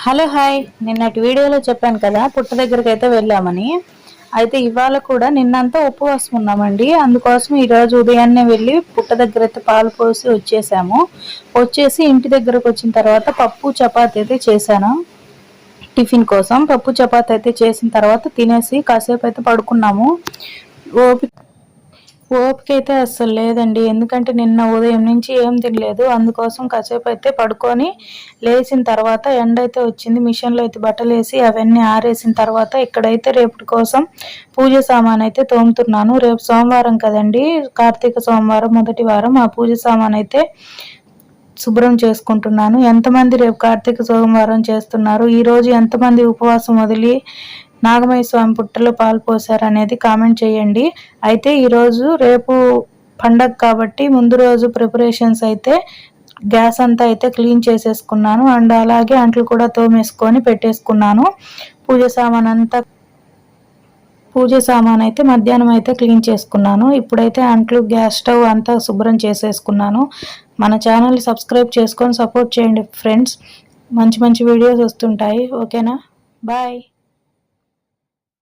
Hello hi, నిన్నటి వీడియోలో చెప్పాను కదా పుట్ట దగ్గరికి అయితే వెళ్ళామని. అయితే ఇవాళ కూడా నిన్నంతా ఉపవాసం ఉన్నామండి. అందుకోసం ఈరోజు ఉదయాన్నే వెళ్ళి పుట్ట దగ్గర అయితే పాలు పోసి వచ్చేసి ఇంటి దగ్గరకు వచ్చిన తర్వాత పప్పు చపాతి అయితే చేశాను. టిఫిన్ కోసం పప్పు చపాతి అయితే చేసిన తర్వాత తినేసి కాసేపు అయితే పడుకున్నాము. ఓపిక అయితే అస్సలు లేదండి, ఎందుకంటే నిన్న ఉదయం నుంచి ఏం తినలేదు. అందుకోసం కాసేపు అయితే పడుకొని లేచిన తర్వాత ఎండ అయితే వచ్చింది. మిషన్లో అయితే బట్టలు వేసి అవన్నీ ఆరేసిన తర్వాత ఇక్కడైతే రేపటి కోసం పూజ సామాన్ అయితే తోముతున్నాను. రేపు సోమవారం కదండి, కార్తీక సోమవారం మొదటి వారం. ఆ పూజ సామాన్ అయితే శుభ్రం చేసుకుంటున్నాను. ఎంతమంది రేపు కార్తీక సోమవారం చేస్తున్నారు, ఈరోజు ఎంతమంది ఉపవాసం వదిలి నాగమయ్య స్వామి పుట్టలో పాలు పోసారు అనేది కామెంట్ చేయండి. అయితే ఈరోజు రేపు పండగ కాబట్టి ముందు రోజు ప్రిపరేషన్స్ అయితే గ్యాస్ అంతా అయితే క్లీన్ చేసేసుకున్నాను. అండ్ అలాగే అంట్లు కూడా తోమేసుకొని పెట్టేసుకున్నాను. పూజ సామాన్ అయితే మధ్యాహ్నం అయితే క్లీన్ చేసుకున్నాను. ఇప్పుడైతే అంట్లు గ్యాస్ స్టవ్ అంతా శుభ్రం చేసేసుకున్నాను. మన ఛానల్ సబ్స్క్రైబ్ చేసుకొని సపోర్ట్ చేయండి ఫ్రెండ్స్. మంచి మంచి వీడియోస్ వస్తుంటాయి. ఓకేనా, బాయ్.